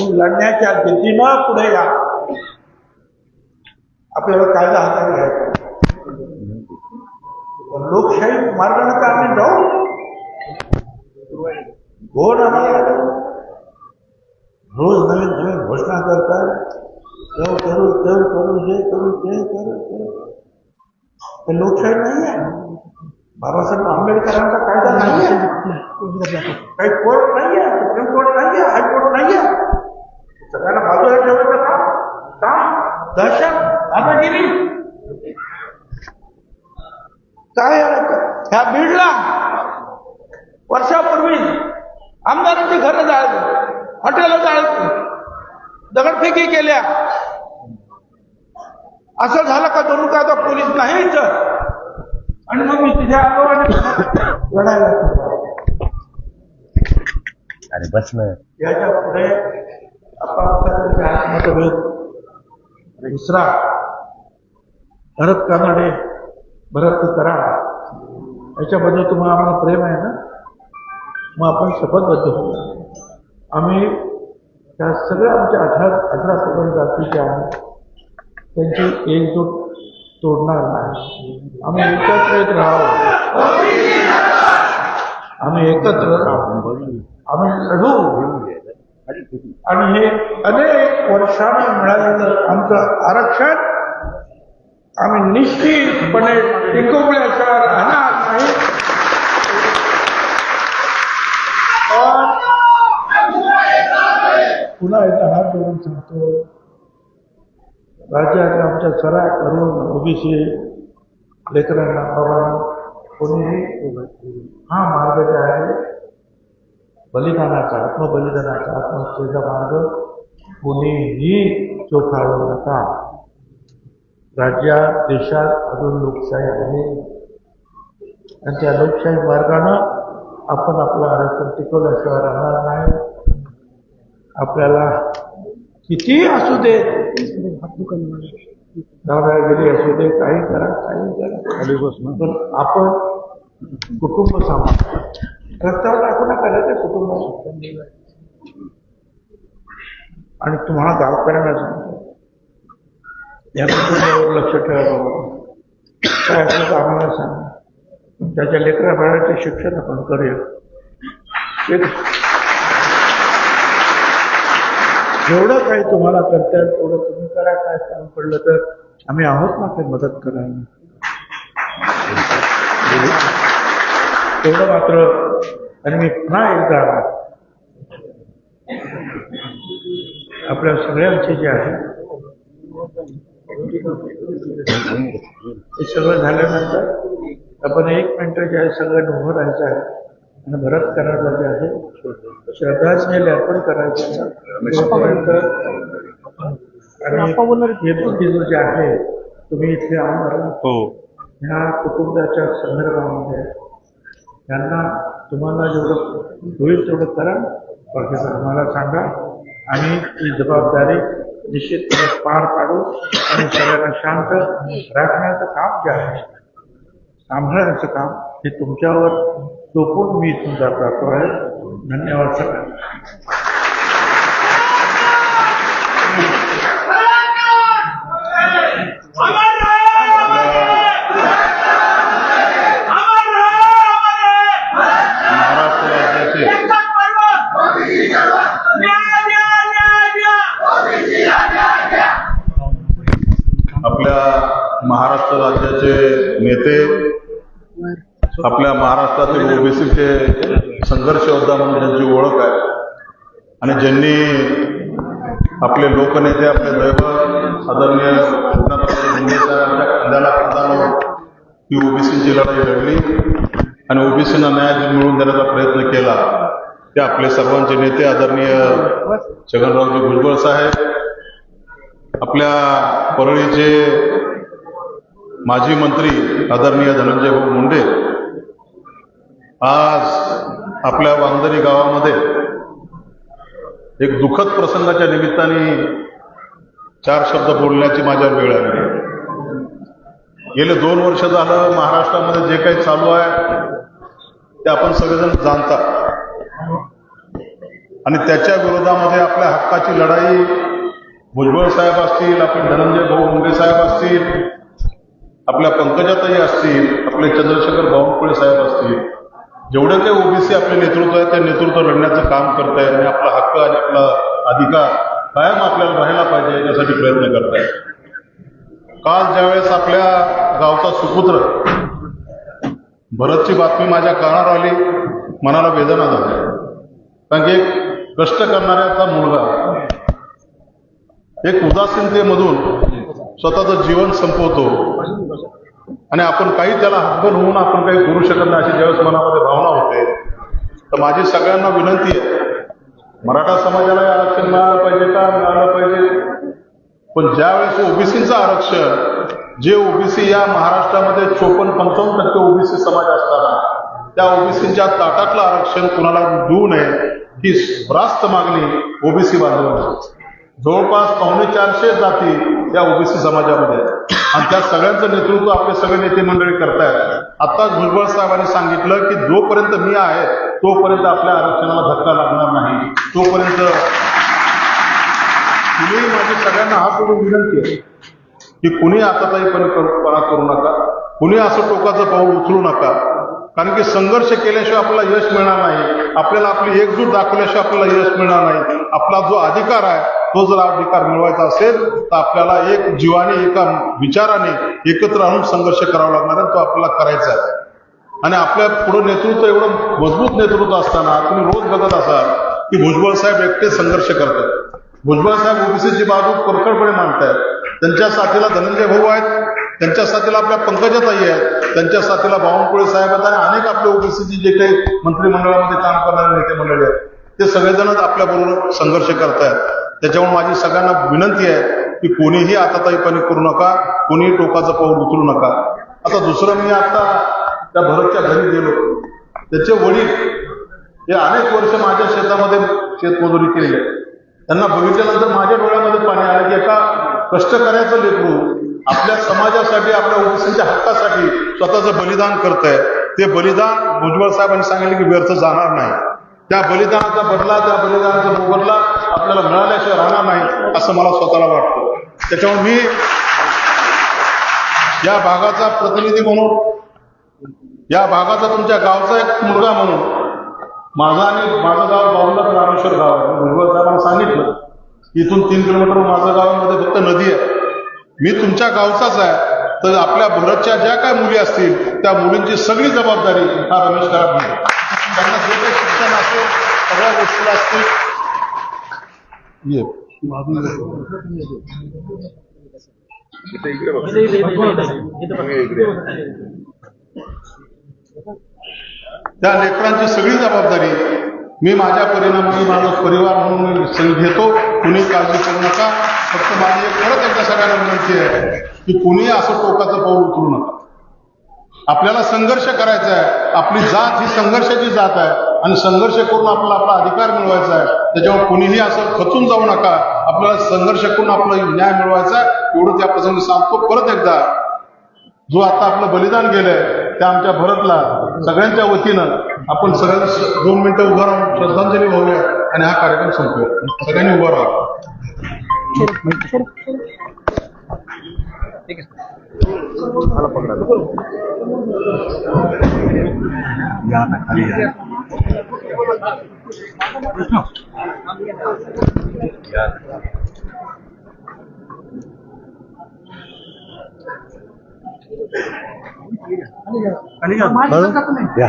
तुम्ही लढण्याच्या जिद्दीनं पुढे या. आपल्याला कायदा हातात घ्यायचा. लोकशाही मार्गाने तर आम्ही जाऊ. घोड आम्हाला रोज नवीन नवीन घोषणा करतात. देव करू देव करू हे करू ते करू. ते लोकशाही नाही आहे. बाबासाहेब आंबेडकरांचा कायदा नाही आहे. काही कोर्ट नाही आहे. सुप्रीम कोर्ट नाही आहे. हायकोर्ट नाही आहे. सगळ्यांना बाजूला ठेवायचं का? दहशत दादागिरी काय? ह्या बीडला वर्षापूर्वी आमदारांची घरं जाळली, हॉटेलं जाळली, दगडफेकी केल्या. असं झालं का जणू का आता पोलीस नाहीच. आणि मग मी तिथे आलो आणि लढायला अरे बस ना. याच्या पुढे आपण मतभेद विसरा. भरत कानडे, भरत कराड याच्याबद्दल तुम्हाला आम्हाला प्रेम आहे ना. मग आपण शपथबद्ध होतो. आम्ही त्या सगळ्या आमच्या 18 पकडून जातीच्या आहेत त्यांची एकजूट तोडणार नाही. आम्ही एकत्रित राहू. आम्ही एकत्र राहू. आम्ही लढू. आणि हे अनेक वर्षांनी मिळालेलं आमचं आरक्षण आम्ही निश्चितपणे टिकवल्याशिवाय राहणार नाही. पुन्हा एकदा हात जोडून सांगतो, राज्यात आमच्या सराव करून ओबीसी लेकरांना बाबांना कोणीही हा मार्ग जे आहे बलिदानाचा, आत्मबलिदानाचा, आत्महत्येचा मार्ग कोणीही चोखाळू नका. राज्यात देशात अजून लोकशाही आहे आणि त्या लोकशाही मार्गानं आपण आपलं आरक्षण टिकवल्याशिवाय राहणार नाही. आपल्याला किती असू दे, दादागिरी असू दे, काही करा, पण आपण कुटुंब सांभाळ. रस्त्यावर टाकू नका रे कुटुंब. आणि तुम्हाला गावकऱ्यांना सांगतो, या कुटुंबावर लक्ष ठेवा बाबा. काय असं आम्हाला सांगा. त्याच्या लेकरा बाळाचे शिक्षण आपण करूया. जेवढं काही तुम्हाला करता येईल तेवढं तुम्ही करा. काय काम पडलं तर आम्ही आहोत ना ते मदत करायला. तेवढं मात्र. आणि मी पुन्हा एकदा आपल्या सगळ्यांचे जे आहे हे सगळं झाल्यानंतर आपण 1 मिनिट जे आहे सगळं उभं राहायचं आहे आणि भरत करायला जे आहे श्रद्धांजली अर्पण करायचं आहे. आणि जे आहे तुम्ही इथे आणणार ह्या कुटुंबाच्या संदर्भामध्ये त्यांना तुम्हाला जेवढं होईल तेवढं करा. बाकी आम्हाला सांगा. आणि ही जबाबदारी निश्चितपणे पार पाडू आणि सगळ्यांना शांत राखण्याचं काम जे आहे, सांभाळण्याचं काम हे तुमच्यावर सोपून मी इथून जातो आहे. धन्यवाद सगळ्यांना. आपल्या महाराष्ट्र राज्याचे नेते, आपल्या महाराष्ट्रातील ओबीसीचे संघर्ष योद्धा म्हणून ज्यांची ओळख आहे आणि ज्यांनी आपले लोकनेते, आपले दैवत आदरणीय एकनाथांच्या खांद्याला खांदा लावून ही ओबीसीची लढाई लढली आणि ओबीसींना न्याय मिळवून देण्याचा प्रयत्न केला. ते आपले सर्वांचे नेते आदरणीय छगनरावजी भुजबळ साहेब, आपल्या परळीचे माजी मंत्री आदरणीय धनंजय भाऊ मुंडे आज आपल्या वांदरी गावामध्ये एक दुःखद प्रसंगाच्या निमित्ताने 4 शब्द बोलण्याची माझ्यावर वेळ आली. गेले 2 वर्ष झालं महाराष्ट्रामध्ये जे काही चालू आहे ते आपण सगळेजण जाणता. आणि त्याच्या विरोधामध्ये आपल्या हक्काची लढाई भुजबळ साहेब असतील, आपले धनंजय भाऊ मुंडे साहेब असतील, आपल्या पंकजाताई असतील, आपले चंद्रशेखर बावनकुळे साहेब असतील, जेवढे काही ओबीसी आपले नेतृत्व आहे ते नेतृत्व लढण्याचं काम करत आहे आणि आपला हक्क आणि आपला अधिकार कायम आपल्याला राहायला पाहिजे याच्यासाठी प्रयत्न करत आहे. काल ज्यावेळेस आपल्या गावचा सुपुत्र भरतची बातमी माझ्या कानावर आली, मनाला वेदना झाली. कारण की एक कष्ट करणाऱ्याचा मुलगा एक उदासीनतेमधून स्वतःचं जीवन संपवतो आणि आपण काही त्याला हतबल होऊन आपण काही करू शकत नाही अशी ज्यावेळेस मनामध्ये भावना होते, तर माझी सगळ्यांना विनंती आहे, मराठा समाजाला आरक्षण मिळालं पाहिजे का मिळालं पाहिजे, पण ज्यावेळेस ओबीसीचं आरक्षण, जे ओबीसी या महाराष्ट्रामध्ये 54-55% ओबीसी समाज असताना त्या ओबीसीच्या ताटातलं आरक्षण कुणाला देऊ नये ही रास्त मागणी ओबीसी बांधवांची. जवळपास 450 जाती या ओबीसी समाजामध्ये आणि त्या सगळ्यांचं नेतृत्व आपले सगळे नेते मंडळी करतायत. आताच भुजबळ साहेबांनी सांगितलं की जोपर्यंत मी आहे तोपर्यंत आपल्या आरक्षणाला धक्का लागणार नाही, तोपर्यंत तुम्ही माझी सगळ्यांना हात जोडून विनंती आहे की कुणी आताताईपणा करू नका, कुणी असं टोकाचं पाऊल उचलू नका. कारण की संघर्ष केल्याशिवाय आपल्याला यश मिळणार नाही, आपल्याला आपली एकजूट दाखवल्याशिवाय आपल्याला यश मिळणार नाही. आपला जो अधिकार आहे तो जर अधिकार मिळवायचा असेल तर आपल्याला एक जीवाने एका विचाराने एकत्र आणून संघर्ष करावा लागणार आहे, तो आपल्याला करायचा आहे. आणि आपल्या पुढे नेतृत्व एवढं मजबूत नेतृत्व असताना तुम्ही रोज बघत असाल की भुजबळ साहेब एकटे संघर्ष करतात. भुजबळ साहेब ओबीसीची बाजू परखडपणे मांडतायत. त्यांच्या साथीला धनंजय भाऊ आहेत, त्यांच्या साथीला आपल्या पंकजाताई आहेत, त्यांच्या साथीला बावनकुळे साहेब आहेत आणि अनेक आपल्या ओबीसीची जे काही मंत्रिमंडळामध्ये काम करणारे नेते मंडळी आहेत ते सगळेजणच आपल्याबरोबर संघर्ष करतायत. त्याच्यामुळे माझी सगळ्यांना विनंती आहे की कोणीही आताताईपणे करू नका, कोणीही टोकाचं पाऊल उचलू नका. आता दुसरं, मी आता त्या भरतच्या घरी गेलो, त्याचे वडील हे अनेक वर्ष माझ्या शेतामध्ये शेतमजुरी केली आहे. त्यांना बघितल्यानंतर माझ्या डोळ्यामध्ये पाणी आलं की एका कष्टकऱ्याचं लेकरू आपल्या समाजासाठी, आपल्या ओबीसीच्या हक्कासाठी स्वतःचं बलिदान करत आहे. ते बलिदान भुजबळ साहेबांनी सांगितलं की व्यर्थ जाणार नाही. त्या बलिदानाचा बदला, त्या बलिदानाचा मोबदला आपल्याला मिळाल्याशिवाय राहणार नाही असं मला स्वतःला वाटतं. त्याच्यामुळे मी या भागाचा प्रतिनिधी म्हणून, या भागाचा तुमच्या गावचा एक मुलगा म्हणून, माझं गाव बावला रामेश्वर गाव आहे. भुजबळ साहेबांना सांगितलं की इथून 3 किलोमीटर माझं गावामध्ये फक्त नदी आहे. मी तुमच्या गावचाच आहे, तर आपल्या भरतच्या ज्या काय मुली असतील त्या मुलींची सगळी जबाबदारी हा रमेश कराड घेईल. त्यांना जे काही शिक्षण असेल सगळ्या गोष्टीला असतील. त्या लेकरांची सगळी जबाबदारी मी माझ्या परिणामी, माझा परिवार म्हणून मी घेतो. कुणी काळजी करू नका. फक्त माझी परत एकदा सगळ्यांना विनंती आहे की कुणी असं टोकाचं पाऊल उचलू नका. आपल्याला संघर्ष करायचा आहे. आपली जात ही संघर्षाची जात आहे आणि संघर्ष करून आपला अधिकार मिळवायचा आहे. त्याच्यामुळे कुणीही असं खचून जाऊ नका. आपल्याला संघर्ष करून आपला न्याय मिळवायचा आहे, एवढं त्या प्रसंगी सांगतो. परत एकदा जो आता आपलं बलिदान गेलंय त्या आमच्या भरतला सगळ्यांच्या वतीनं आपण सगळ्यांना 2 मिनिटं उभं राहून श्रद्धांजली वाहूया आणि हा कार्यक्रम संपवूया. सगळ्यांनी उभं राहा.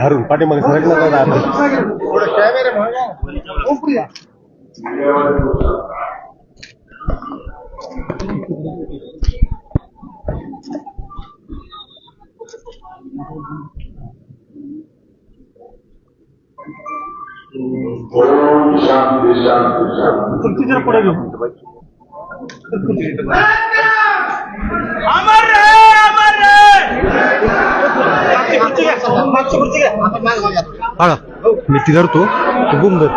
हरून पाठीमागे सांगितलं शांती शांती शांती जरा पुढे घेऊ. अमर रहे, अमर रहे. मी ती धरतो, तू बुम धर.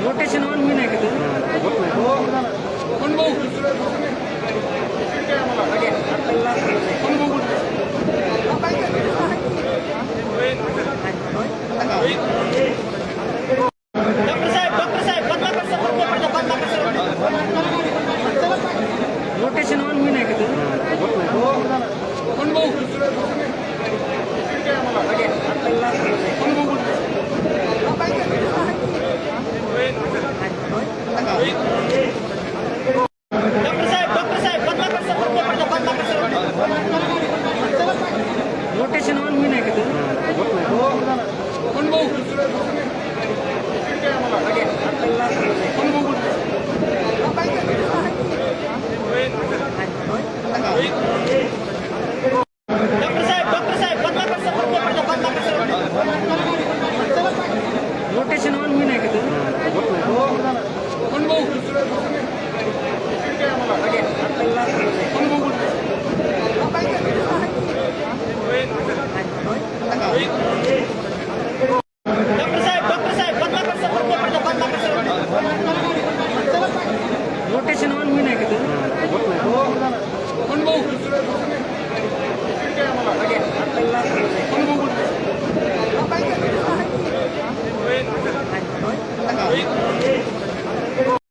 रोटेशन वन मी नाही का रोटेशन वन मी नाही का रोटेशन वन मी नाही का रोटेशन वन मी नाही का रोटेशन वन मी नाही का